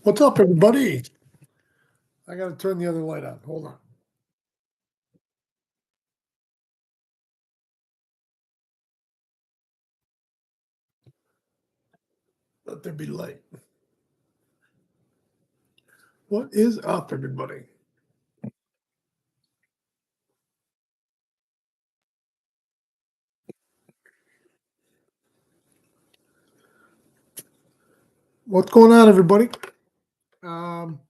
What's up, everybody? I got to turn the other light on. Hold on. Let there be light. What is up, everybody? What's going on, everybody? Um,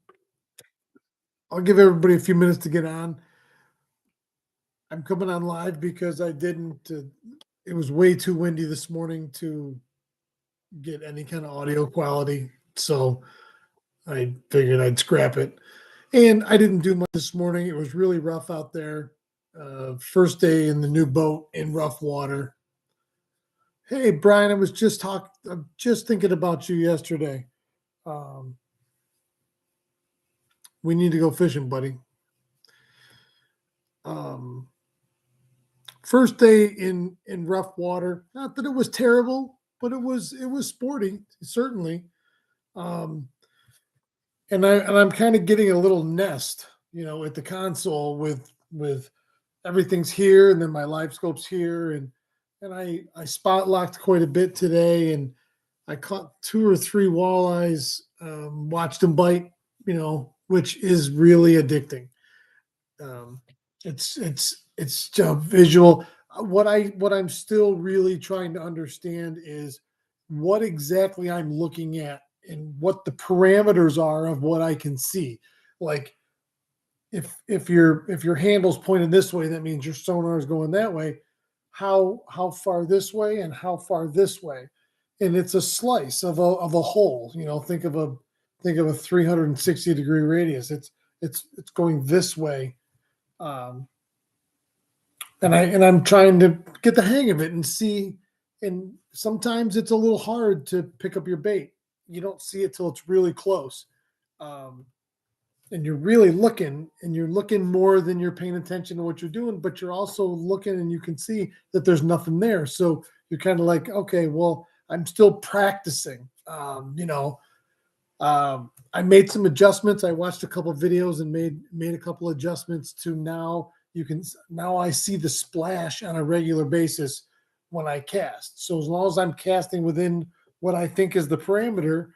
I'll give everybody a few minutes to get on. I'm coming on live because I didn't. It was way too windy this morning to get any kind of audio quality, so I figured I'd scrap it. And I didn't do much this morning. It was really rough out there. First day in the new boat in rough water. Hey, Brian, I'm just thinking about you yesterday. Um, we need to go fishing, buddy. Um, First day in rough water. Not that it was terrible, but it was sporty, certainly. Um, and I'm kind of getting a little nest, at the console with everything's here, and then my LiveScope's here, and I spot locked quite a bit today, and I caught two or three walleyes, watched them bite, which is really addicting. Um, it's just visual. What I'm still really trying to understand is what exactly I'm looking at and what the parameters are of what I can see. Like if your handle's pointed this way, that means your sonar is going that way. How far this way and how far this way, and it's a slice of a hole. Think of a 360-degree radius. It's going this way, um, and I'm trying to get the hang of it and see. And sometimes it's a little hard to pick up your bait. You don't see it till it's really close. Um, and you're really looking, and you're looking more than you're paying attention to what you're doing, but you're also looking and you can see that there's nothing there. So you're kind of like, okay, well, I'm still practicing. I made some adjustments. I watched a couple of videos and made a couple of adjustments to now I see the splash on a regular basis when I cast. So as long as I'm casting within what I think is the parameter,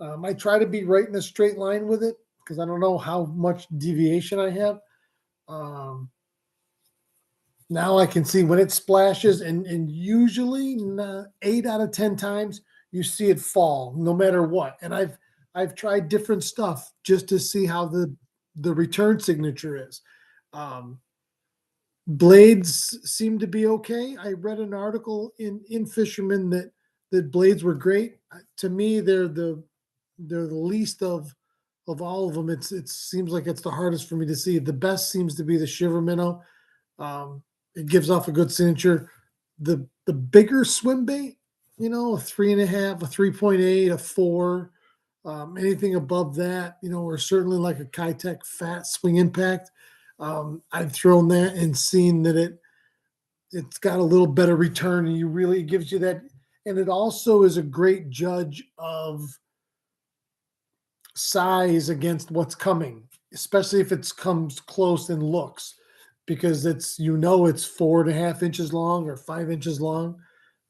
I try to be right in a straight line with it because I don't know how much deviation I have. Um, Now I can see when it splashes, and usually 8 out of 10 times you see it fall, no matter what. And I've tried different stuff just to see how the return signature is. Um, Blades seem to be okay. I read an article in Fisherman that blades were great. To me, they're the least of all of them. It seems like it's the hardest for me to see. The best seems to be the shiver minnow. It gives off a good signature. The bigger swim bait, a 3.5, a 3.8, a 4, anything above that, or certainly like a Kitech fat swing impact. I've thrown that and seen that it's got a little better return, and it gives you that. And it also is a great judge of size against what's coming, especially if it comes close and looks, because it's 4.5 inches long or 5 inches long,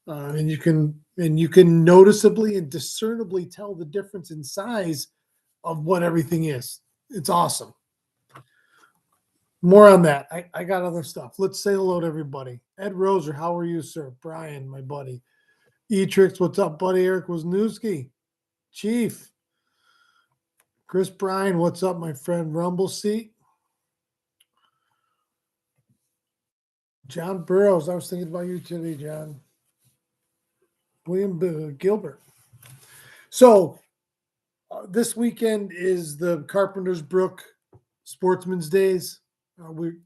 and you can noticeably and discernibly tell the difference in size of what everything is. It's awesome. More on that. I got other stuff. Let's say hello to everybody. Ed Roser, how are you, sir? Brian, my buddy. Etrix, what's up, buddy? Eric Wisniewski, Chief. Chris Bryan, what's up, my friend? Rumble Seat. John Burroughs, I was thinking about you today, John. William Gilbert. So this weekend is the Carpenter's Brook Sportsman's Days.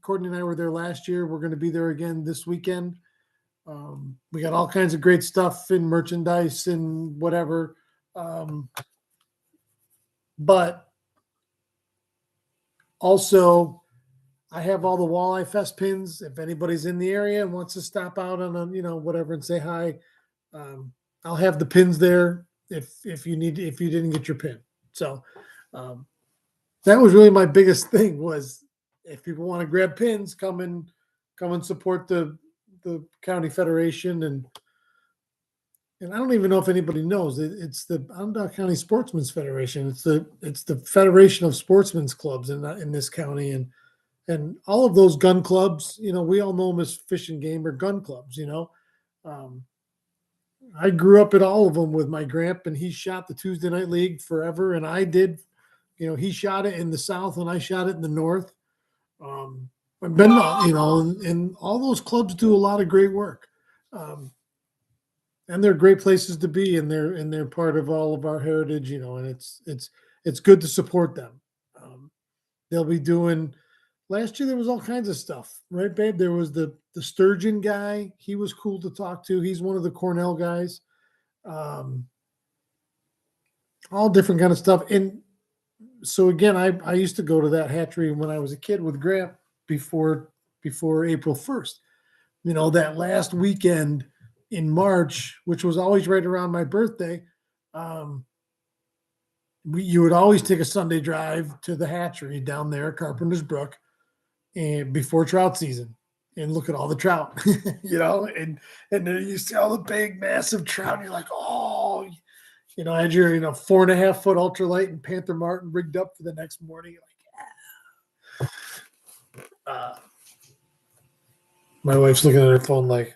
Courtney and I were there last year. We're going to be there again this weekend. We got all kinds of great stuff in merchandise and whatever. But also, I have all the Walleye Fest pins. If anybody's in the area and wants to stop out on whatever and say hi, I'll have the pins there if you didn't get your pin. So that was really my biggest thing was if people want to grab pins, come and support the county federation and I don't even know if anybody knows it's the Onondaga County Sportsman's Federation. It's the Federation of Sportsmen's Clubs in this county and all of those gun clubs. You know, we all know them as Fish and Game or gun clubs. You know, um, I grew up at all of them with my grandpa, and he shot the Tuesday Night League forever, and I did. You know, he shot it in the South and I shot it in the North. I've been, you know, and all those clubs do a lot of great work. Um, and they're great places to be and they're part of all of our heritage, you know, and it's good to support them. Um, they'll be doing last year there was all kinds of stuff, right, babe? There was the sturgeon guy. He was cool to talk to. He's one of the Cornell guys. Um, all different kind of stuff. And so again, I used to go to that hatchery when I was a kid with Grant before April 1st. You know, that last weekend in March, which was always right around my birthday, um, you would always take a Sunday drive to the hatchery down there at Carpenter's Brook and before trout season and look at all the trout, you know, and then you see all the big, massive trout, and you're like, oh, you know, had your 4.5 foot ultralight and Panther Martin rigged up for the next morning. You're like, yeah. My wife's looking at her phone like,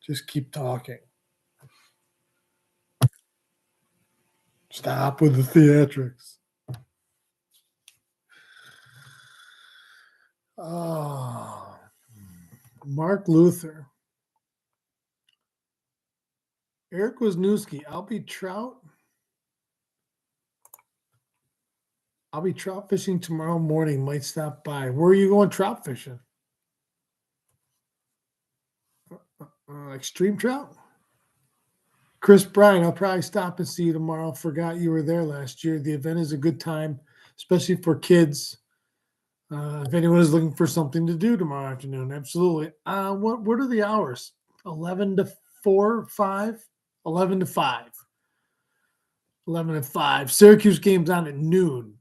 just keep talking. Stop with the theatrics. Oh, Mark Luther. Eric Wisniewski. I'll be trout fishing tomorrow morning. Might stop by. Where are you going trout fishing? Extreme trout? Chris Bryan, I'll probably stop and see you tomorrow. Forgot you were there last year. The event is a good time, especially for kids. If anyone is looking for something to do tomorrow afternoon, absolutely. What are the hours? 11 to 4, 5? 11 to 5. 11 to 5. Syracuse game's on at noon.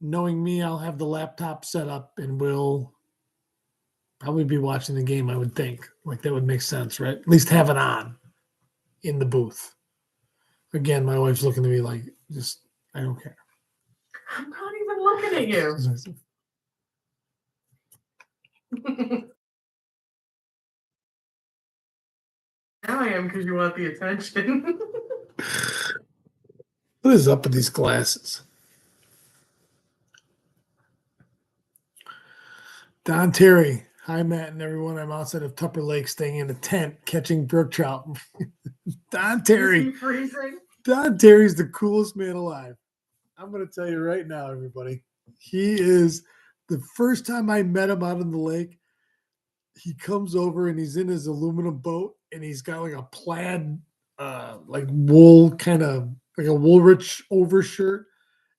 Knowing me, I'll have the laptop set up and we'll probably be watching the game, I would think. Like that would make sense, right? At least have it on in the booth. Again, my wife's looking at me like, just, I don't care. I'm not even looking at you. Now I am because you want the attention. What is up with these glasses? Don Terry. Hi, Matt and everyone. I'm outside of Tupper Lake staying in a tent catching brook trout. Don Terry. Is he freezing? Don Terry's the coolest man alive. I'm going to tell you right now, everybody. He is the first time I met him out on the lake. He comes over and he's in his aluminum boat and he's got like a plaid, like wool kind of like a Woolrich overshirt,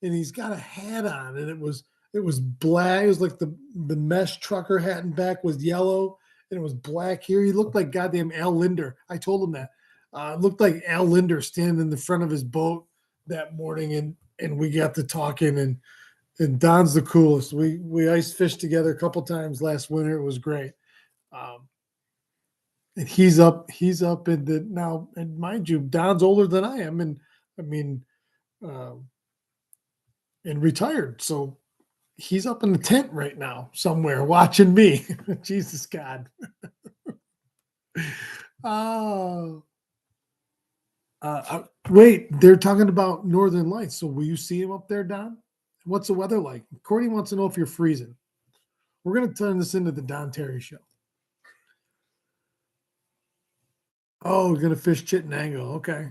and he's got a hat on, and it was black. It was like the mesh trucker hat and back was yellow, and it was black here. He looked like goddamn Al Linder. I told him that. It looked like Al Linder standing in the front of his boat that morning, and we got to talking, and Don's the coolest. We ice fished together a couple times last winter. It was great. And he's up in the now, and mind you, Don's older than I am, and I mean, and retired. So he's up in the tent right now somewhere watching me. Jesus God. Oh. Wait, they're talking about Northern Lights. So will you see him up there, Don? What's the weather like? Courtney wants to know if you're freezing. We're going to turn this into the Don Terry show. Oh, we're going to fish Chittenango. Okay.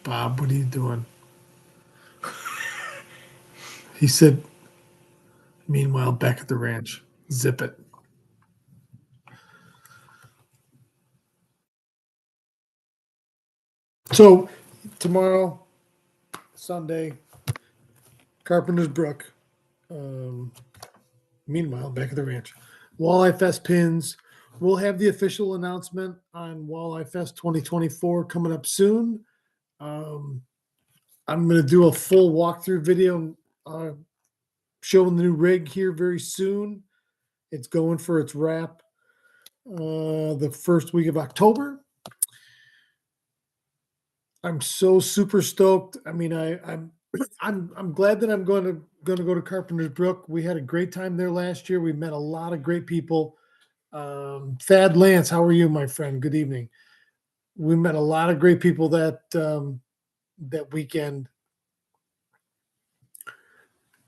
Bob, what are you doing? He said, meanwhile, back at the ranch, zip it. So tomorrow, Sunday, Carpenter's Brook. Meanwhile, back at the ranch, Walleye Fest pins. We'll have the official announcement on Walleye Fest 2024 coming up soon. I'm going to do a full walkthrough video showing the new rig here very soon. It's going for its wrap the first week of October. I'm so super stoked. I mean, I'm glad that I'm going to go to Carpenter's Brook. We had a great time there last year. We met a lot of great people. Thad Lance, how are you, my friend? Good evening. We met a lot of great people that weekend.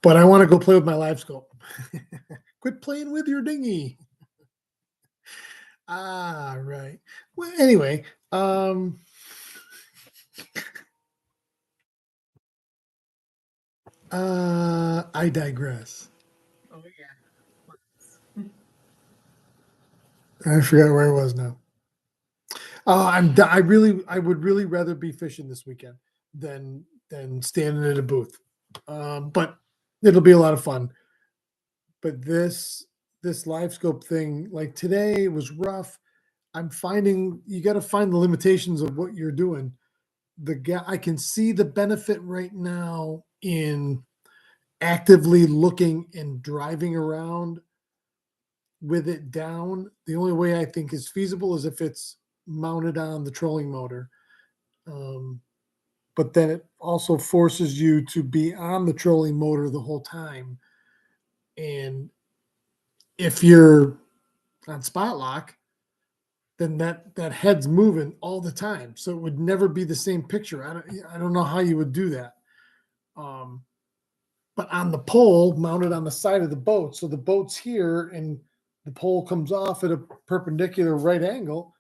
But I want to go play with my LiveScope. Quit playing with your dinghy. Right. Well, anyway, I digress. Oh yeah. I forgot where I was now. I would really rather be fishing this weekend than standing in a booth. But it'll be a lot of fun. But this LiveScope thing, like today, was rough. I'm finding you got to find the limitations of what you're doing. I can see the benefit right now in actively looking and driving around with it down. The only way I think is feasible is if it's mounted on the trolling motor. But then it also forces you to be on the trolling motor the whole time. And if you're on spot lock, then that head's moving all the time. So it would never be the same picture. I don't know how you would do that. But on the pole mounted on the side of the boat, so the boat's here and the pole comes off at a perpendicular right angle.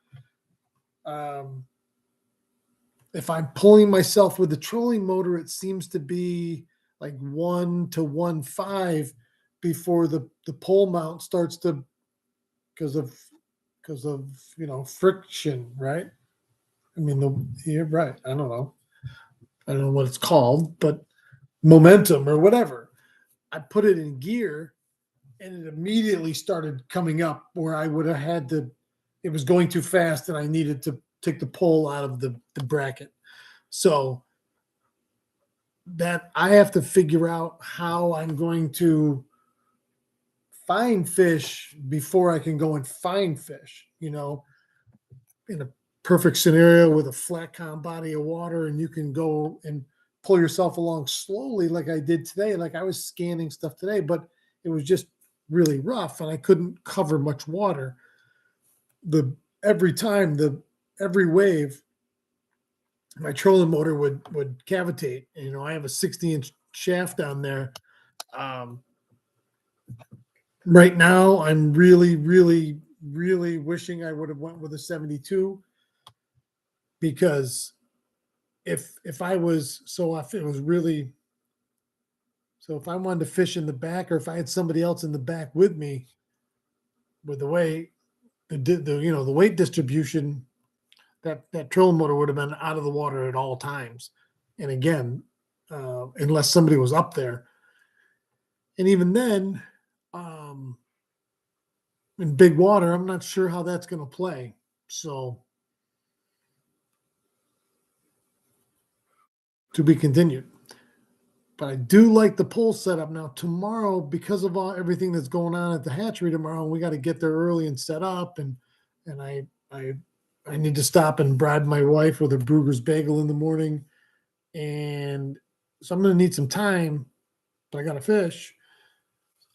If I'm pulling myself with the trolling motor, it seems to be like 1 to 1.5 before the pole mount starts to, because of friction, right? I mean, you're right. I don't know what it's called, but momentum or whatever. I put it in gear and it immediately started coming up where I would have had to, it was going too fast and I needed to take the pole out of the bracket. So that I have to figure out how I'm going to find fish before I can go and find fish, in a perfect scenario with a flat calm body of water and you can go and pull yourself along slowly like I did today. Like I was scanning stuff today, but it was just really rough and I couldn't cover much water. Every wave, my trolling motor would cavitate. I have a 60-inch shaft down there. Right now, I'm really, really, really wishing I would have went with a 72 because if I was if I wanted to fish in the back or if I had somebody else in the back with me, with the way the weight distribution, that trolling motor would have been out of the water at all times. And again, unless somebody was up there. And even then, in big water, I'm not sure how that's going to play. So to be continued. But I do like the pole setup now. Tomorrow, because of everything that's going on at the hatchery tomorrow, we got to get there early and set up. And I need to stop and bribe my wife with a Brugger's bagel in the morning. And so I'm going to need some time, but I got to fish.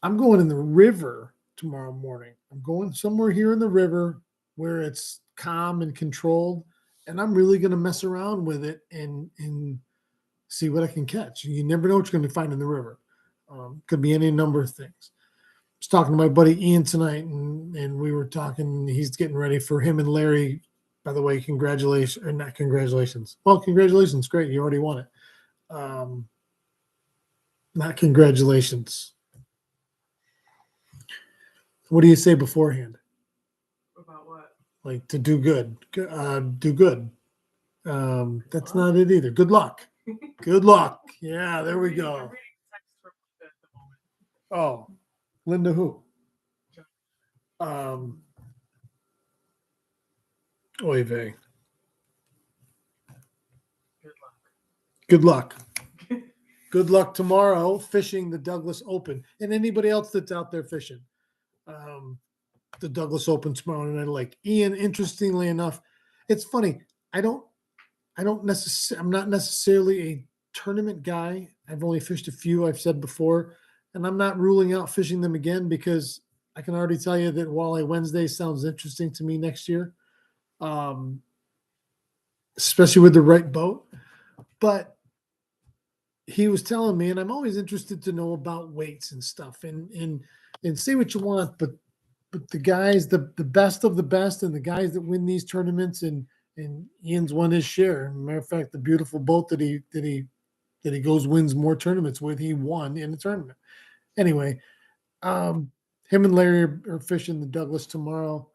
I'm going in the river tomorrow morning. I'm going somewhere here in the river where it's calm and controlled. And I'm really going to mess around with it and see what I can catch. You never know what you're going to find in the river. Could be any number of things. I was talking to my buddy Ian tonight, and we were talking. He's getting ready for him and Larry. By the way, congratulations, or not congratulations. Well, congratulations. Great. You already won it. Not congratulations. What do you say beforehand? About what? Like to do good. Do good. That's not it either. Good luck. Good luck. Yeah, there we go. Oh, Linda who? Um, Oy vey. Good luck. Good luck. Good luck tomorrow fishing the Douglas Open and anybody else that's out there fishing. The Douglas Open tomorrow night. Like Ian, interestingly enough, it's funny. I don't I'm not necessarily a tournament guy. I've only fished a few, I've said before, and I'm not ruling out fishing them again because I can already tell you that Walleye Wednesday sounds interesting to me next year, um, especially with the right boat. But he was telling me, and I'm always interested to know about weights and stuff, and say what you want, but the guys, the best of the best, and the guys that win these tournaments, and Ian's won his share. Matter of fact, the beautiful boat that he goes wins more tournaments with, he won in the tournament. Anyway, him and Larry are fishing the Douglas tomorrow.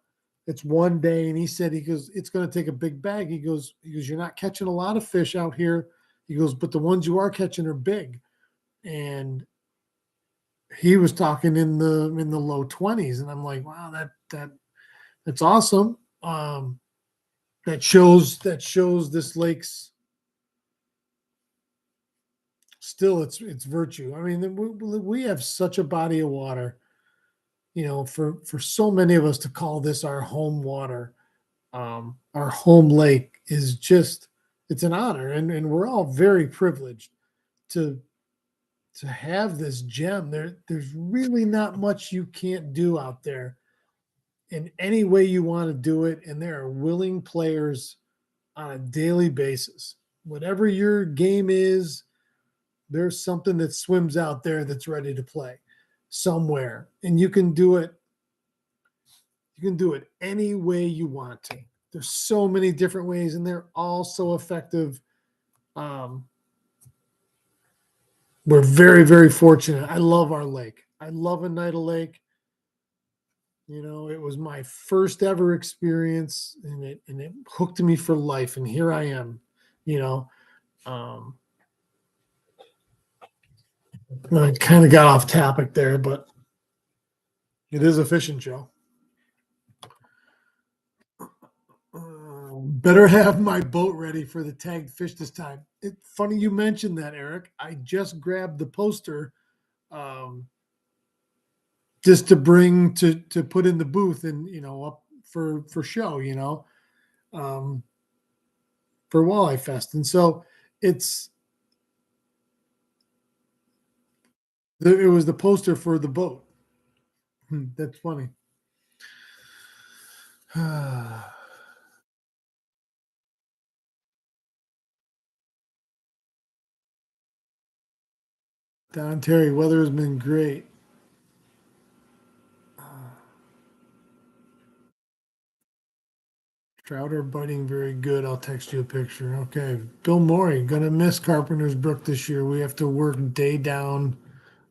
It's one day, and he goes, it's going to take a big bag. He goes, you're not catching a lot of fish out here. He goes, but the ones you are catching are big, and he was talking in the low 20s, and I'm like, wow, that's awesome. That shows this lake's still its virtue. I mean, we have such a body of water, for so many of us to call this our home water, our home lake is just it's an honor, and we're all very privileged to have this gem. There's really not much you can't do out there in any way you want to do it, and there are willing players on a daily basis. Whatever your game is, there's something that swims out there that's ready to play somewhere, and you can do it. You can do it any way you want to. There's so many different ways, and they're all so effective. Um, we're very, very fortunate. I love our lake. I love Oneida Lake. It was my first ever experience, and it hooked me for life. And here I am. You know, um, I kind of got off topic there, but it is a fishing show. Better have my boat ready for the tagged fish this time. It's funny you mentioned that, Eric. I just grabbed the poster, um, just to bring to put in the booth, and up for show, um, for Walleye Fest, and so it's it was the poster for the boat. That's funny. Don Terry, weather has been great. Trout are biting very good. I'll text you a picture. Okay. Bill Morey, gonna miss Carpenter's Brook this year. We have to work day down.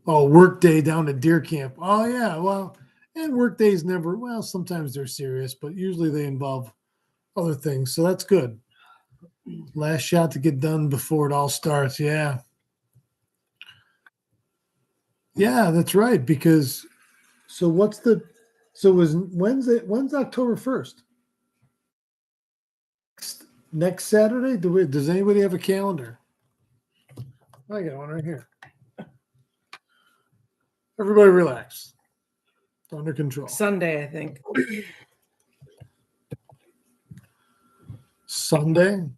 Oh, work day down at deer camp. Oh yeah. Well, and work days never, well, sometimes they're serious, but usually they involve other things. So that's good. Last shot to get done before it all starts. Yeah. Yeah, that's right. Because so when's October 1st? Next Saturday? Does anybody have a calendar? I got one right here. Everybody relax. It's under control. Sunday, I think. Sunday.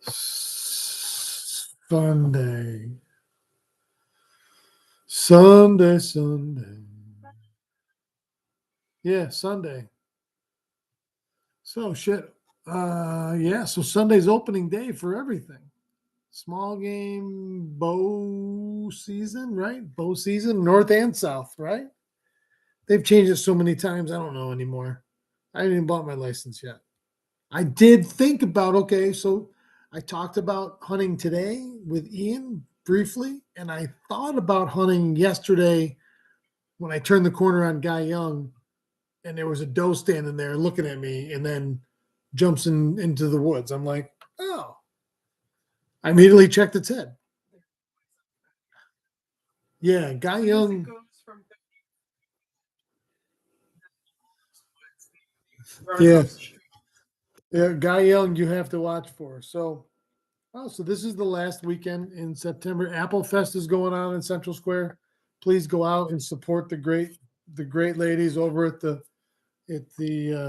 Sunday. Sunday. Yeah, Sunday. So shit. Yeah, so Sunday's opening day for everything. Small game bow season, right? Bow season, north and south, right? They've changed it so many times, I don't know anymore. I haven't even bought my license yet. I did think about, okay, so I talked about hunting today with Ian briefly, and I thought about hunting yesterday when I turned the corner on Guy Young, and there was a doe standing there looking at me, and then jumps into the woods. I'm like, oh. I immediately checked its head. Yeah, Guy Young. Yeah, yeah, Guy Young. You have to watch for. So, oh, so this is the last weekend in September. Apple Fest is going on in Central Square. Please go out and support the great ladies over at the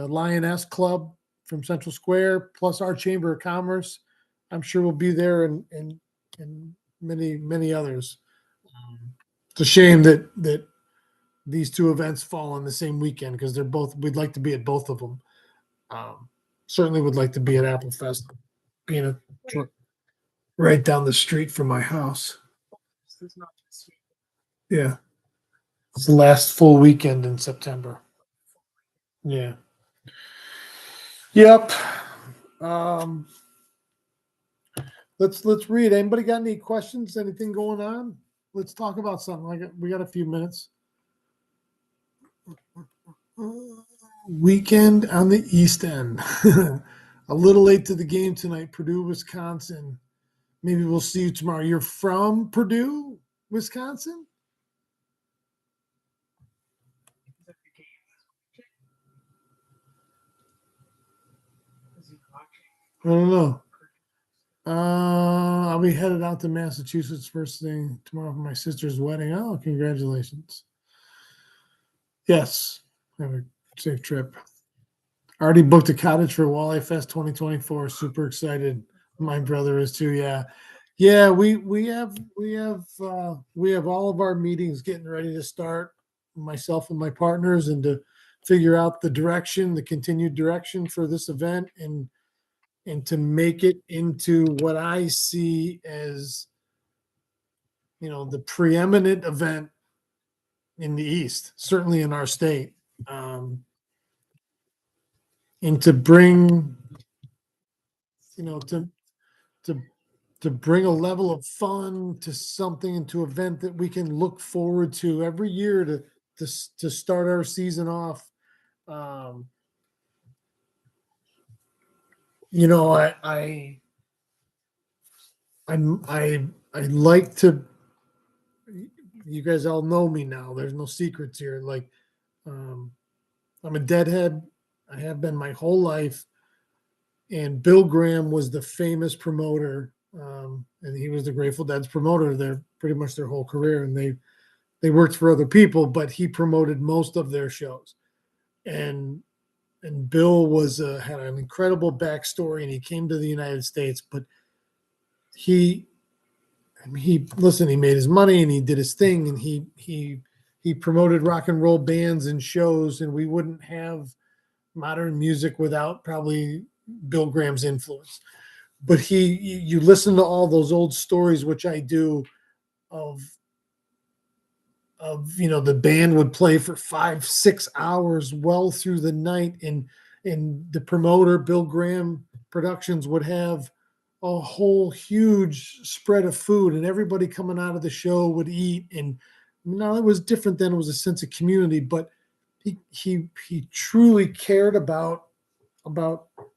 Lioness Club from Central Square, plus our Chamber of Commerce. I'm sure we'll be there and many others. It's a shame that these two events fall on the same weekend because they're both. We'd like to be at both of them. Um, Certainly would like to be at Apple Fest, being right down the street from my house. Yeah, it's the last full weekend in September. Yeah. Yep. Um, let's read. Anybody got any questions? Anything going on? Let's talk about something. We got a few minutes. Weekend on the East End. A little late to the game tonight. Purdue, Wisconsin. Maybe we'll see you tomorrow. You're from Purdue, Wisconsin? I don't know. I'll be headed out to Massachusetts first thing tomorrow for my sister's wedding. Oh, congratulations. Yes. Have a safe trip. Already booked a cottage for Walleye Fest 2024. Super excited. My brother is too. Yeah. Yeah, we have all of our meetings getting ready to start, myself and my partners, and to figure out the direction, the continued direction for this event, and to make it into what I see as, the preeminent event in the East, certainly in our state. And to bring, you know, to to bring a level of fun to something, into an event that we can look forward to every year to start our season off. Um, you know, I like to. You guys all know me now. There's no secrets here. Like, um, I'm a deadhead. I have been my whole life. And Bill Graham was the famous promoter, and he was the Grateful Dead's promoter. Their pretty much their whole career, and they worked for other people, but he promoted most of their shows. And Bill had an incredible backstory, and he came to the United States, but he he listen, he made his money and he did his thing, and he promoted rock and roll bands and shows, and we wouldn't have modern music without probably Bill Graham's influence. But you listen to all those old stories, which I do, of the band would play for 5-6 hours well through the night, and the promoter Bill Graham Productions would have a whole huge spread of food, and everybody coming out of the show would eat. And now it was different then. It was a sense of community, but he truly cared about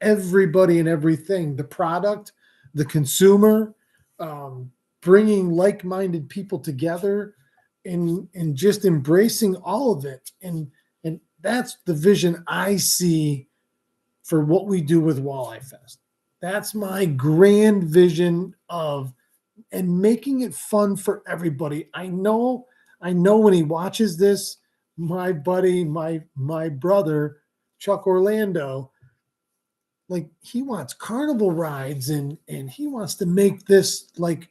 everybody and everything, the product, the consumer, um, bringing like-minded people together, and just embracing all of it. And that's the vision I see for what we do with Walleye Fest. That's my grand vision of, and making it fun for everybody. I know when he watches this, my buddy, my brother, Chuck Orlando, like, he wants carnival rides, and he wants to make this like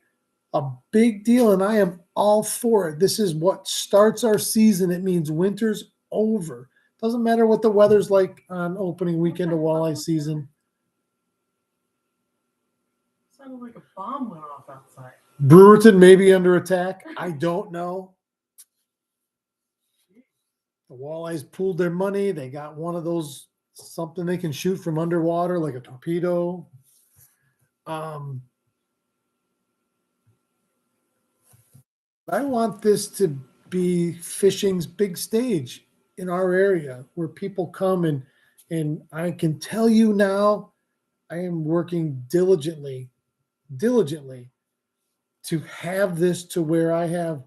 a big deal, and I am all for it. This is what starts our season. It means winter's over. Doesn't matter what the weather's like on opening weekend of walleye season. Sounded like a bomb went off outside. Brewerton may be under attack. I don't know. The walleyes pooled their money. They got one of those, something they can shoot from underwater, like a torpedo. Um, I want this to be fishing's big stage in our area, where people come, and I can tell you now, I am working diligently to have this to where I have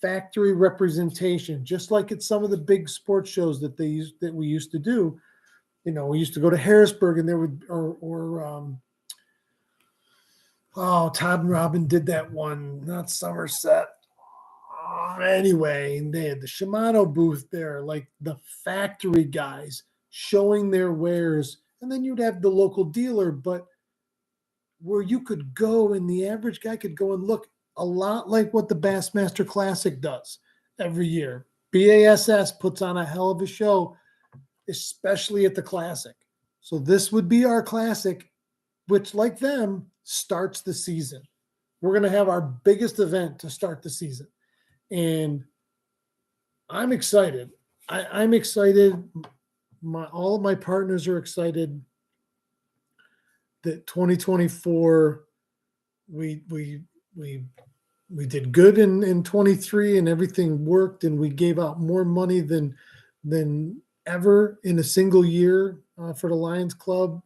factory representation, just like at some of the big sports shows that we used to do. We used to go to Harrisburg, and there would Todd and Robin did that one, not Somerset. Anyway, and they had the Shimano booth there, like the factory guys showing their wares, and then you'd have the local dealer, but where you could go and the average guy could go and look, a lot like what the Bassmaster Classic does every year. BASS puts on a hell of a show, especially at the Classic. So this would be our Classic, which, like them, starts the season. We're going to have our biggest event to start the season. And I'm excited. I'm excited. All of my partners are excited that 2024 we did good in 23, and everything worked, and we gave out more money than ever in a single year for the Lions Club.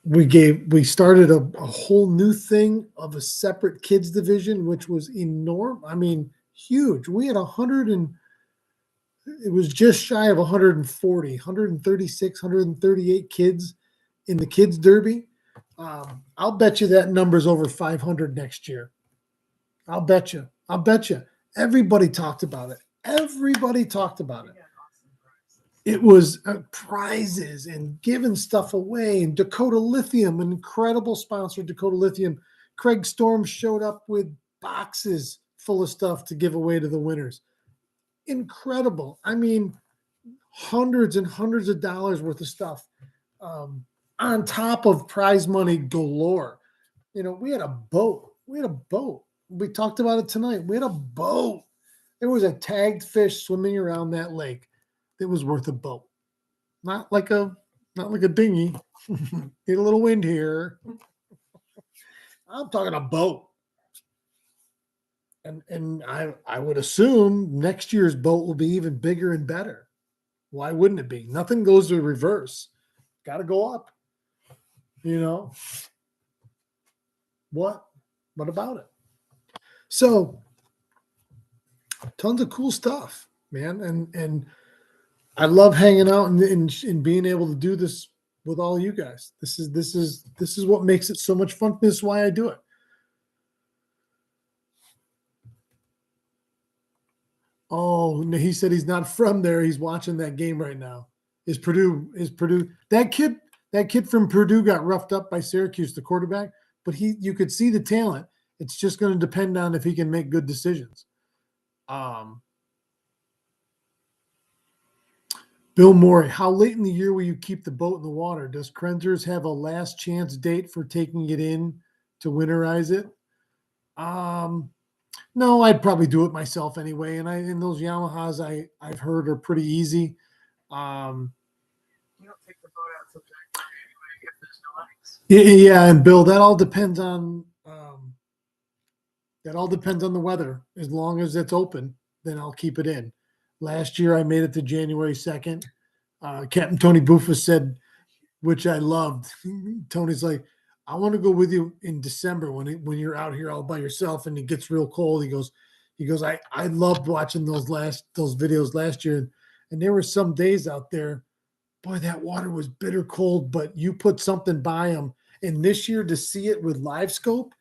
We started a whole new thing of a separate kids division, which was enormous. I mean, huge. We had it was just shy of 140, 136, 138 kids in the kids derby. I'll bet you that number's over 500 next year. I'll bet you. Everybody talked about it. It was prizes and giving stuff away, and Dakota Lithium, an incredible sponsor, Dakota Lithium. Craig Storm showed up with boxes full of stuff to give away to the winners. Incredible. I mean, hundreds and hundreds of dollars worth of stuff on top of prize money galore. We had a boat. We talked about it tonight. We had a boat. There was a tagged fish swimming around that lake that was worth a boat. Not like a dinghy. Need a little wind here. I'm talking a boat. And I would assume next year's boat will be even bigger and better. Why wouldn't it be? Nothing goes to reverse. Got to go up. What about it? So tons of cool stuff, man. And I love hanging out and being able to do this with all you guys. This is what makes it so much fun. This is why I do it. Oh, no, he said he's not from there. He's watching that game right now. Is Purdue that kid from Purdue got roughed up by Syracuse, the quarterback, but you could see the talent. It's just going to depend on if he can make good decisions. Bill Morey, how late in the year will you keep the boat in the water? Does Krenzers have a last chance date for taking it in to winterize it? No, I'd probably do it myself anyway. And those Yamahas I've heard are pretty easy. You don't take the boat out till January anyway if there's no ice. Yeah, and Bill, that all depends on the weather. As long as it's open, then I'll keep it in. Last year I made it to January 2nd. Captain Tony Buffa said, which I loved. Tony's like, I want to go with you in December when you're out here all by yourself and it gets real cold. He goes, I loved watching those videos last year. And there were some days out there, boy, that water was bitter cold, but you put something by them. And this year to see it with LiveScope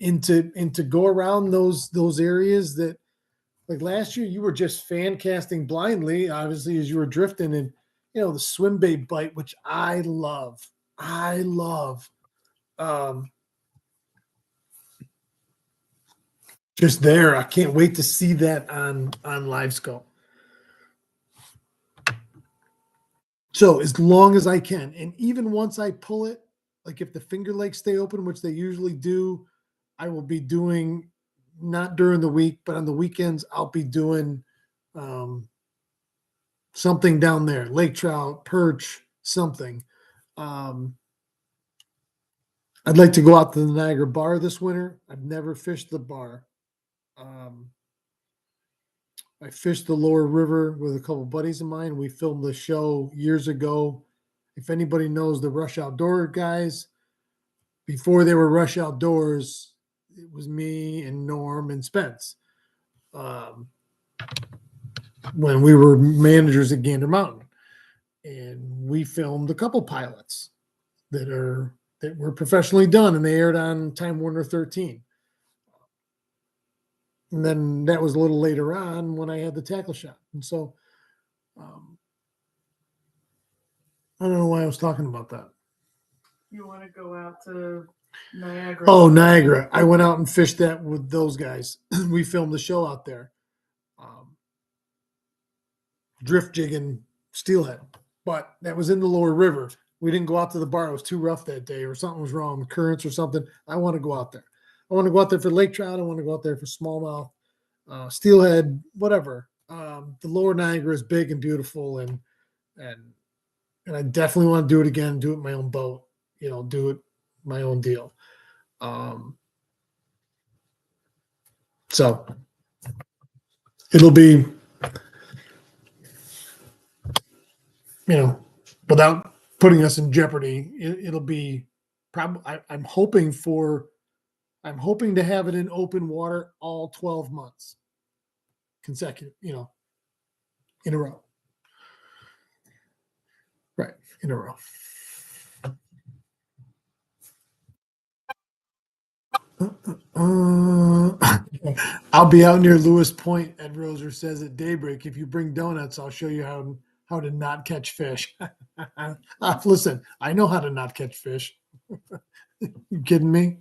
and to go around those areas that, like last year, you were just fan casting blindly, obviously, as you were drifting, and the swim bait bite, which I love. Just there, I can't wait to see that on LiveScope. So as long as I can, and even once I pull it, like if the Finger Lakes stay open, which they usually do, I will be doing, not during the week, but on the weekends, I'll be doing something down there, lake trout, perch, something. I'd like to go out to the Niagara Bar this winter. I've never fished the bar. I fished the lower river with a couple buddies of mine. We filmed the show years ago. If anybody knows the Rush Outdoor guys, before they were Rush Outdoors, it was me and Norm and Spence. When we were managers at Gander Mountain, and we filmed a couple pilots that were professionally done, and they aired on Time Warner 13. And then that was a little later on when I had the tackle shop. And so I don't know why I was talking about that. You want to go out to Niagara? Oh, Niagara. I went out and fished that with those guys. We filmed the show out there. Drift jigging steelhead. But that was in the lower river. We didn't go out to the bar. It was too rough that day, or something was wrong, currents or something. I want to go out there. I want to go out there for lake trout. I want to go out there for smallmouth, steelhead, whatever. The lower Niagara is big and beautiful, and I definitely want to do it again. Do it in my own boat. Do it my own deal. So it'll be, without putting us in jeopardy, it'll be probably. I'm hoping to have it in open water all 12 months consecutive. In a row. Right, in a row. I'll be out near Lewis Point, Ed Roser says, at daybreak. If you bring donuts, I'll show you how to not catch fish. Listen, I know how to not catch fish. You kidding me?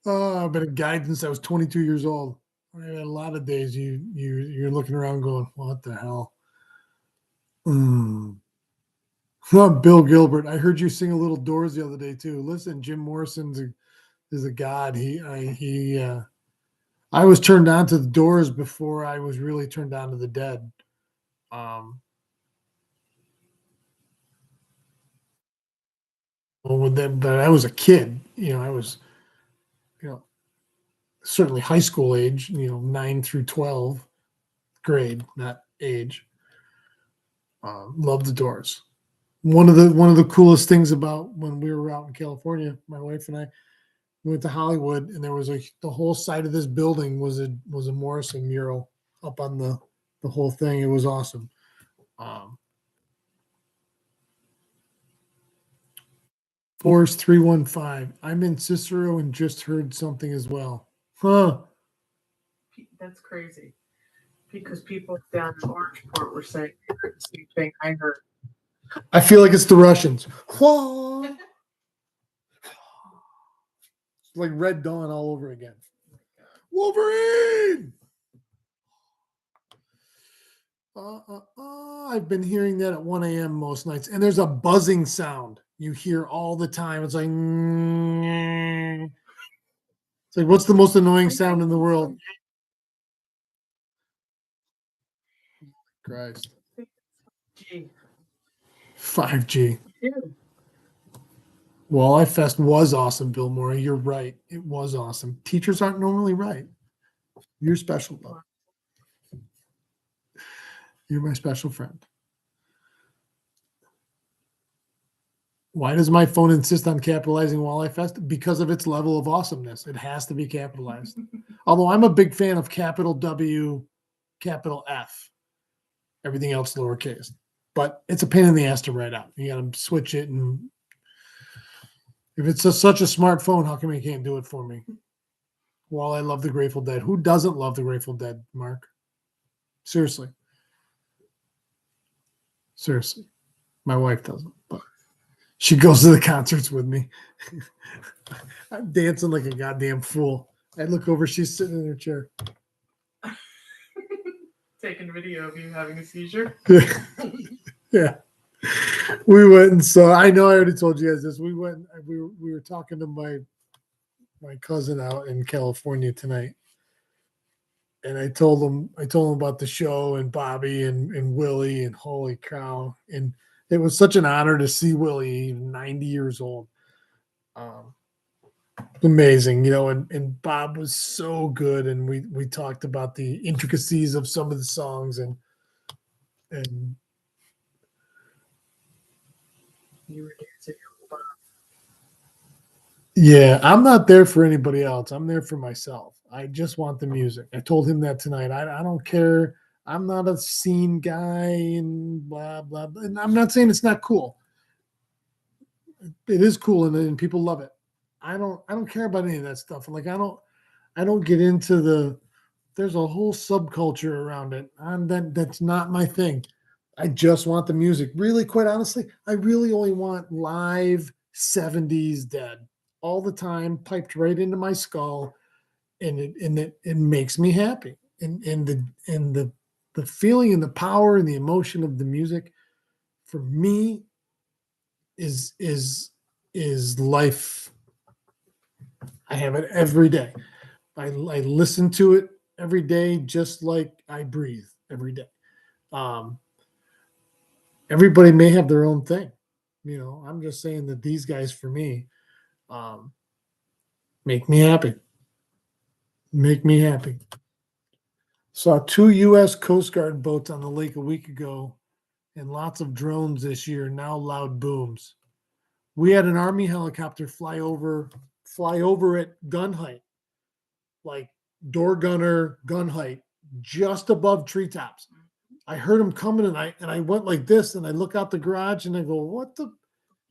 I've been a guide since I was 22 years old. I had a lot of days you're looking around going, what the hell? Bill Gilbert, I heard you sing a little Doors the other day too. Listen, Jim Morrison's is a god. I was turned on to the Doors before I was really turned on to the Dead. But I was a kid. I was, certainly high school age. 9 through 12 grade, not age. Loved the Doors. One of the coolest things about when we were out in California, my wife and I, we went to Hollywood, and there was the whole side of this building was a Morrison mural up on the whole thing. It was awesome. Force 315. I'm in Cicero and just heard something as well. Huh. That's crazy. Because people down in Orangeport were saying the same thing I heard. I feel like it's the Russians. Whoa. It's like Red Dawn all over again. Wolverine! I've been hearing that at 1 a.m. most nights. And there's a buzzing sound you hear all the time. It's like, it's like, what's the most annoying sound in the world? Christ. 5G. Yeah. Walleye Fest was awesome, Bill Murray. You're right. It was awesome. Teachers aren't normally right. You're special, though. You're my special friend. Why does my phone insist on capitalizing Walleye Fest? Because of its level of awesomeness. It has to be capitalized. Although I'm a big fan of capital W, capital F, everything else lowercase. But it's a pain in the ass to write out. You got to switch it. And if it's such a smartphone, how come you can't do it for me? Well, I love the Grateful Dead. Who doesn't love the Grateful Dead, Mark? Seriously. Seriously. My wife doesn't, but she goes to the concerts with me. I'm dancing like a goddamn fool. I look over, she's sitting in her chair. Taking video of you having a seizure. Yeah. We went and saw, I know I already told you guys this. We were talking to my cousin out in California tonight. And I told him about the show and Bobby and Willie, and holy cow. And it was such an honor to see Willie, 90 years old. Amazing, and Bob was so good. And we talked about the intricacies of some of the songs and You were dancing with Bob. Yeah, I'm not there for anybody else. I'm there for myself. I just want the music. I told him that tonight. I don't care. I'm not a scene guy and blah blah blah. And I'm not saying it's not cool. It is cool and people love it. I don't care about any of that stuff. Like I don't get into the there's a whole subculture around it. That's not my thing. I just want the music. Really, quite honestly, I really only want live 70s dead all the time, piped right into my skull, and it makes me happy. And the feeling and the power and the emotion of the music for me is is is life. I have it every day. I listen to it every day, just like I breathe every day. Um, Everybody may have their own thing. I'm just saying that these guys, for me, um, make me happy. Make me happy. Saw 2 U.S. Coast Guard boats on the lake a week ago, and lots of drones this year. Now loud booms. We had an Army helicopter fly over at gun height, like door gunner gun height, just above treetops. I heard him coming, and I went like this, and I look out the garage, and I go, "What the?"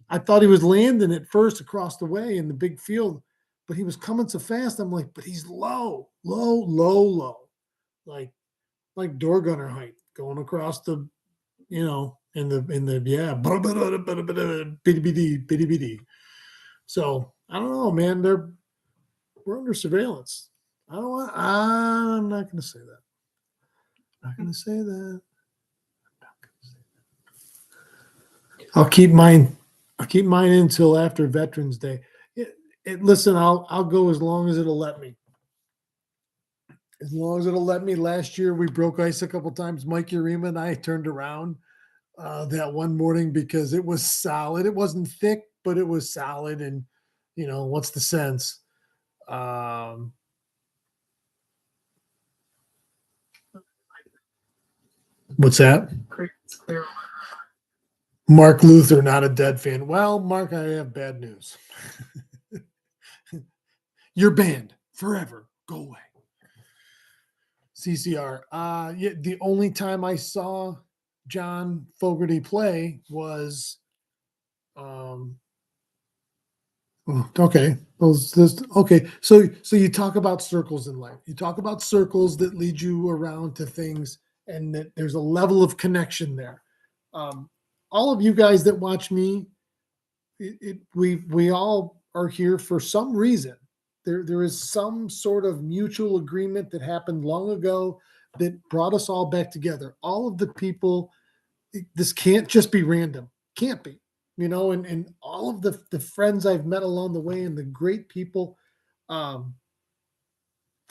I thought he was landing at first across the way in the big field, but he was coming so fast. I'm like, but he's low, low, low, low, like door gunner height, going across the, in the yeah, bitty bitty bitty bitty. So I don't know, man. We're under surveillance. I don't want. I'm not going to say that. Not going to say that. I'll keep mine. I'll keep mine until after Veterans Day. Listen, I'll go as long as it'll let me. As long as it'll let me. Last year we broke ice a couple times. Mike Urema and I turned around that one morning because it was solid. It wasn't thick, but it was solid. And what's the sense? What's that? It's clear. Mark Luther, not a Dead fan. Well, Mark, I have bad news. You're banned forever. Go away. CCR. Yeah, the only time I saw John Fogerty play was, okay. Okay. So you talk about circles in life. You talk about circles that lead you around to things, and that there's a level of connection there. All of you guys that watch me, we all are here for some reason. There is some sort of mutual agreement that happened long ago that brought us all back together. All of the people, this can't just be random. Can't be. And all of the friends I've met along the way and the great people, um,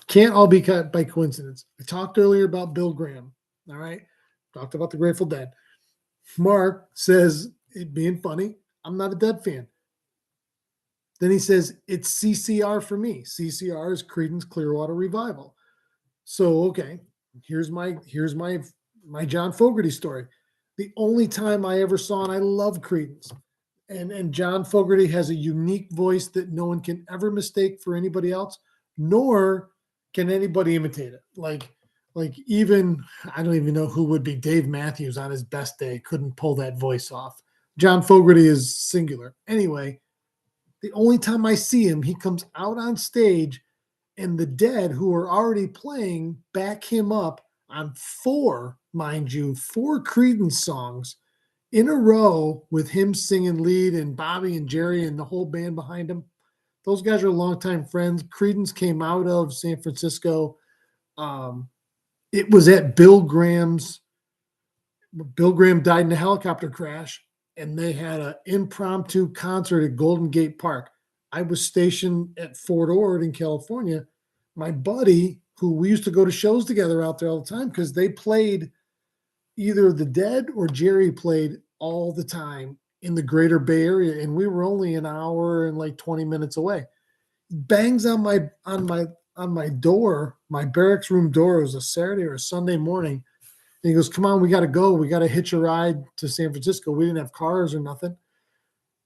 can't all be by coincidence. I talked earlier about Bill Graham. All right. Talked about the Grateful Dead. Mark says, it being funny, I'm not a Dead fan. Then he says, it's CCR for me. CCR is Creedence Clearwater Revival. So, okay, here's my John Fogerty story. The only time I ever saw, and I love Creedence, and John Fogerty has a unique voice that no one can ever mistake for anybody else, nor can anybody imitate it. Like even, I don't even know who would be. Dave Matthews on his best day couldn't pull that voice off. John Fogerty is singular. Anyway, the only time I see him, he comes out on stage, and the Dead, who are already playing, back him up on four, mind you, four Creedence songs in a row with him singing lead and Bobby and Jerry and the whole band behind him. Those guys are longtime friends. Creedence came out of San Francisco. It was at Bill Graham's. Bill Graham died in a helicopter crash, and they had an impromptu concert at Golden Gate Park. I was stationed at Fort Ord in California. My buddy, who we used to go to shows together out there all the time, because they played, either the Dead or Jerry played all the time in the greater Bay Area, and we were only an hour and like 20 minutes away. Bangs on my door, my barracks room door. It was a Saturday or a Sunday morning. And he goes, "Come on, we got to go. We got to hitch a ride to San Francisco." We didn't have cars or nothing.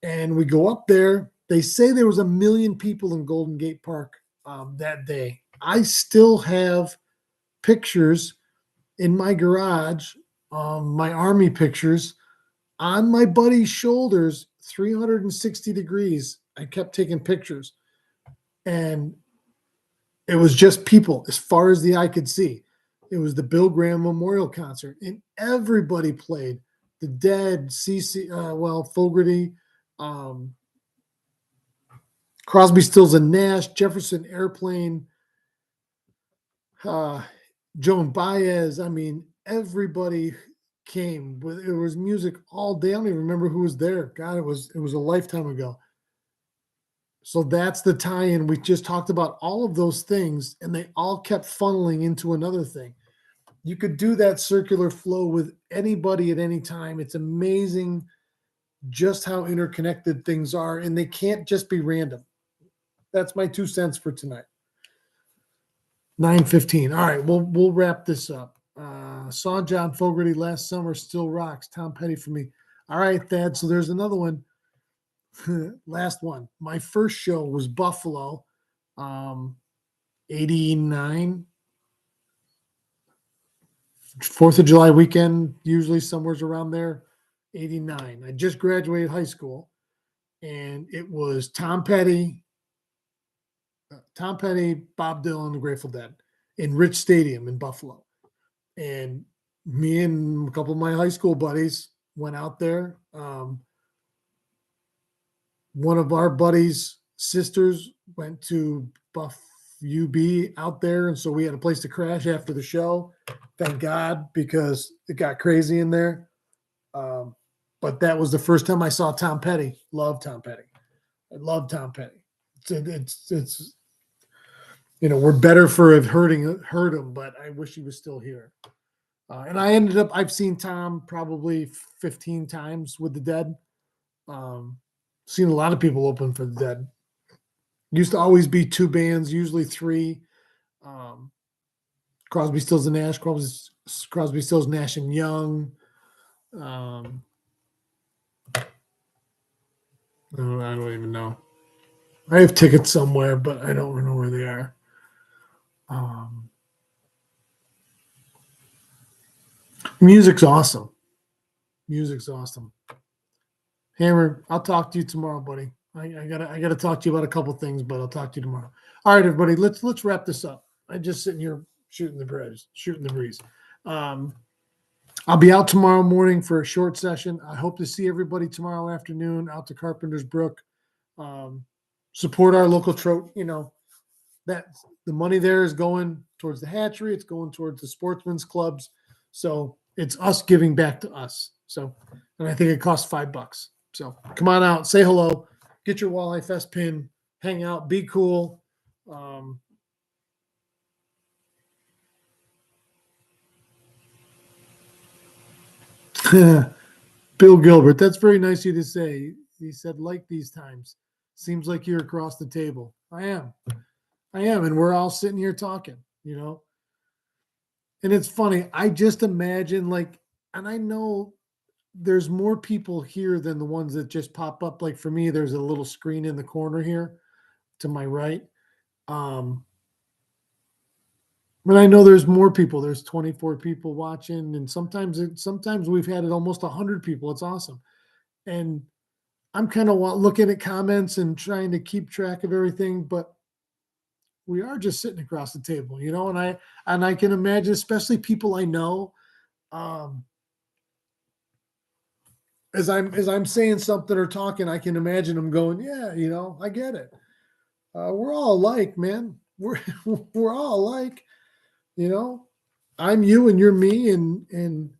And we go up there, They say there was 1 million people in Golden Gate Park that day. I still have pictures in my garage, my Army pictures, on my buddy's shoulders, 360 degrees. I kept taking pictures, and it was just people as far as the eye could see. It was the Bill Graham Memorial Concert, and everybody played. The Dead, CC, Fogerty, Crosby, Stills, and Nash, Jefferson Airplane, Joan Baez. I mean, everybody came. It was music all day. I don't even remember who was there. God, it was a lifetime ago. So that's the tie-in. We just talked about all of those things, and they all kept funneling into another thing. You could do that circular flow with anybody at any time. It's amazing just how interconnected things are, and they can't just be random. That's my 2 cents for tonight. 9:15. All right, we'll wrap this up. Saw John Fogerty last summer, still rocks. Tom Petty for me. All right, Thad. So there's another one. Last one. My first show was Buffalo, 89. 4th of July weekend, usually somewhere's around there. 89. I just graduated high school, and it was Tom Petty, Bob Dylan, the Grateful Dead in Rich Stadium in Buffalo. And me and a couple of my high school buddies went out there. One of our buddies' sisters went to Buff UB out there, and so we had a place to crash after the show. Thank God, because it got crazy in there. But that was the first time I saw Tom Petty. Love Tom Petty. I love Tom Petty. It's we're better for heard him, but I wish he was still here. And I've seen Tom probably 15 times with the Dead. Seen a lot of people open for the Dead. Used to always be 2 bands, usually 3. Crosby, Stills, and Nash. Crosby, Stills, Nash, and Young. I don't even know. I have tickets somewhere, but I don't know where they are. Music's awesome. Hammer, I'll talk to you tomorrow, buddy. I gotta talk to you about a couple things, but I'll talk to you tomorrow. All right, everybody, let's wrap this up. I'm just sitting here shooting the breeze. I'll be out tomorrow morning for a short session. I hope to see everybody tomorrow afternoon out to Carpenter's Brook. Support our local trout. That the money there is going towards the hatchery. It's going towards the sportsmen's clubs. So it's us giving back to us. So, and I think it costs $5. So come on out, say hello, get your Walleye Fest pin, hang out, be cool. Bill Gilbert, that's very nice of you to say. He said, like these times. Seems like you're across the table. I am. And we're all sitting here talking, And it's funny. I just imagine and I know there's more people here than the ones that just pop up. Like for me, there's a little screen in the corner here to my right. But I know there's more people. There's 24 people watching, and sometimes we've had it almost 100 people. It's awesome. And I'm kind of looking at comments and trying to keep track of everything, but we are just sitting across the table, and I can imagine, especially people I know, as I'm saying something or talking, I can imagine them going, yeah, I get it. We're all alike, man. We're all alike, I'm you and you're me, and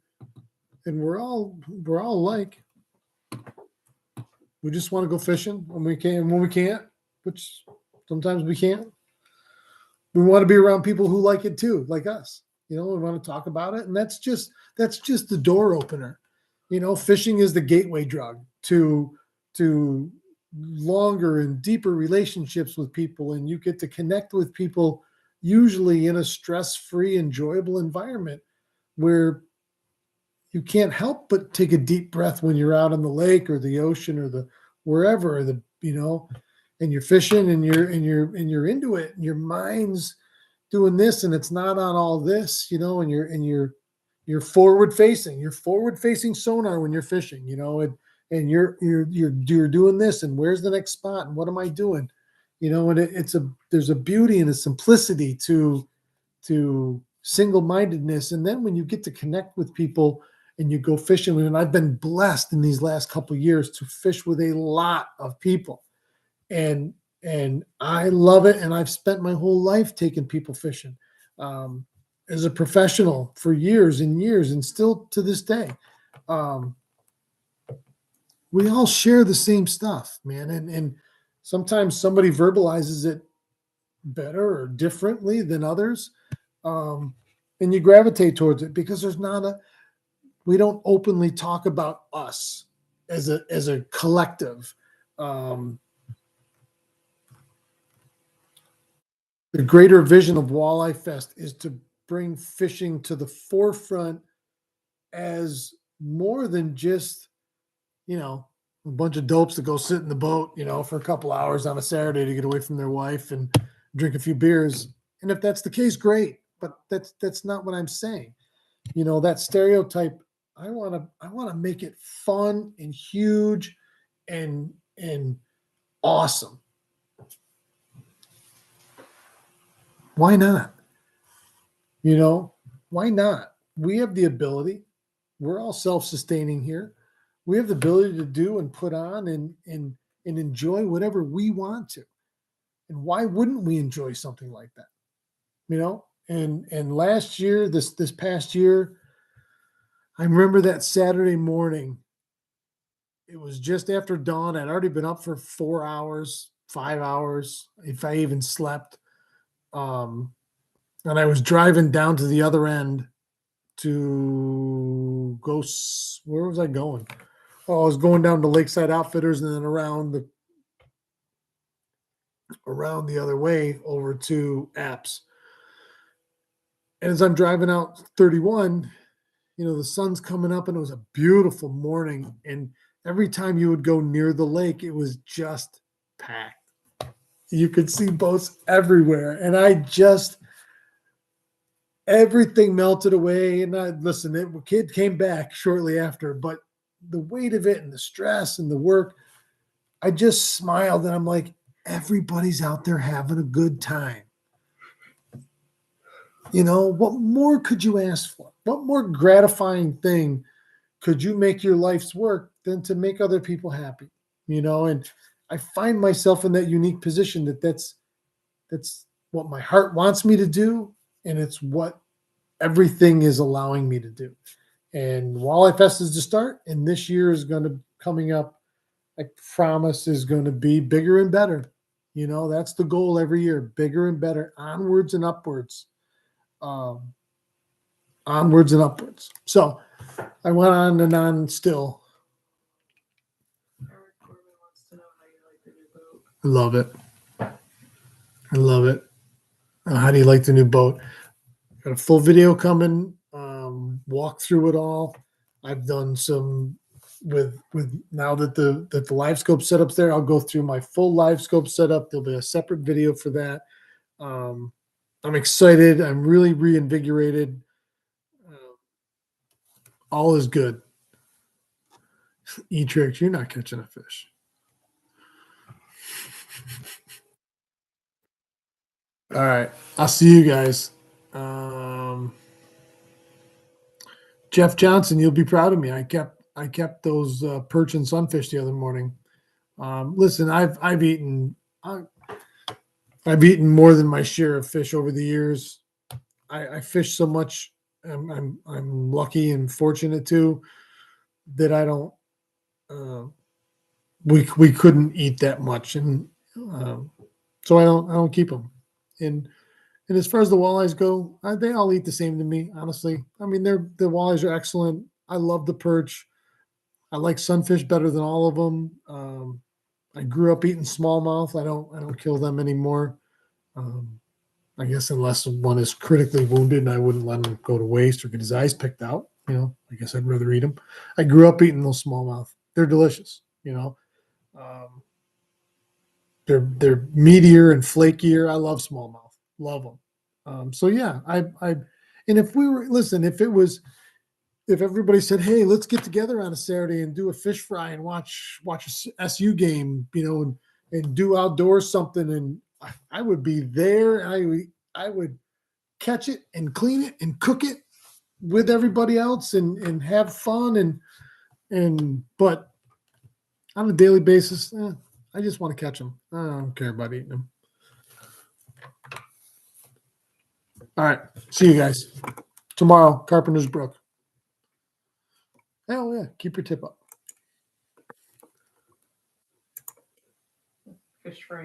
we're all alike. We just want to go fishing when we can't, which sometimes we can't. We want to be around people who like it too, like us. We want to talk about it, and that's just the door opener. Fishing is the gateway drug to longer and deeper relationships with people, and you get to connect with people usually in a stress-free, enjoyable environment where you can't help but take a deep breath when you're out on the lake or the ocean or the wherever, or the you know, and you're fishing and you're into it and your mind's doing this and it's not on all this, you know, and you're forward facing sonar when you're fishing, you know, and you're doing this and where's the next spot and what am I doing, you know, and there's a beauty and a simplicity to single-mindedness. And then when you get to connect with people and you go fishing, and I've been blessed in these last couple of years to fish with a lot of people, and I love it. And I've spent my whole life taking people fishing um, as a professional for years and years, and still to this day. Um, we all share the same stuff, man, and sometimes somebody verbalizes it better or differently than others, and you gravitate towards it because we don't openly talk about us as a collective. Um, the greater vision of Walleye Fest is to bring fishing to the forefront as more than just, you know, a bunch of dopes that go sit in the boat, you know, for a couple hours on a Saturday to get away from their wife and drink a few beers. And if that's the case, great. But that's not what I'm saying. You know, that stereotype, I want to make it fun and huge and awesome. Why not? You know, why not? We have the ability. We're all self-sustaining here. We have the ability to do and put on and enjoy whatever we want to. And why wouldn't we enjoy something like that? You know? And last year, this past year, I remember that Saturday morning. It was just after dawn. I'd already been up for 4 hours, 5 hours, if I even slept. Um, and I was driving down to the other end to go. Where was I going? Oh, I was going down to Lakeside Outfitters and then around the other way over to Apps. And as I'm driving out 31, you know, the sun's coming up and it was a beautiful morning. And every time you would go near the lake, it was just packed. You could see boats everywhere. And everything melted away. And the kid came back shortly after, but the weight of it and the stress and the work, I just smiled and I'm like, everybody's out there having a good time. You know, what more could you ask for? What more gratifying thing could you make your life's work than to make other people happy? You know, and I find myself in that unique position that's what my heart wants me to do, and it's what everything is allowing me to do. And Walleye Fest is the start, and this year is coming up. I promise is going to be bigger and better. You know, that's the goal every year: bigger and better, onwards and upwards. Um, Onwards and upwards. So I went on and on still. Eric Corbin wants to know how you like the new boat. I love it. I love it. How do you like the new boat? Got a full video coming. Walk through it all. I've done some with now that the LiveScope setup's there. I'll go through my full LiveScope setup. There'll be a separate video for that. I'm excited. I'm really reinvigorated. All is good. E-Tricks, you're not catching a fish. All right. I'll see you guys. Jeff Johnson, you'll be proud of me. I kept those perch and sunfish the other morning. Listen, I've eaten more than my share of fish over the years. I fish so much. I'm lucky and fortunate too that I don't. We couldn't eat that much, and so I don't keep them. And as far as the walleyes go, they all eat the same to me, honestly. I mean, the walleyes are excellent. I love the perch. I like sunfish better than all of them. I grew up eating smallmouth. I don't kill them anymore. I guess unless one is critically wounded, and I wouldn't let him go to waste or get his eyes picked out. You know, I guess I'd rather eat them. I grew up eating those smallmouth. They're delicious. You know. they're meatier and flakier. I love smallmouth. Love them. So yeah, and if we were listen, if everybody said, "Hey, let's get together on a Saturday and do a fish fry and watch a SU game," and do outdoors something, and I would be there. I would catch it and clean it and cook it with everybody else and have fun but on a daily basis, I just want to catch them. I don't care about eating them. All right, see you guys tomorrow, Carpenter's Brook. Hell yeah, keep your tip up. Fish fry.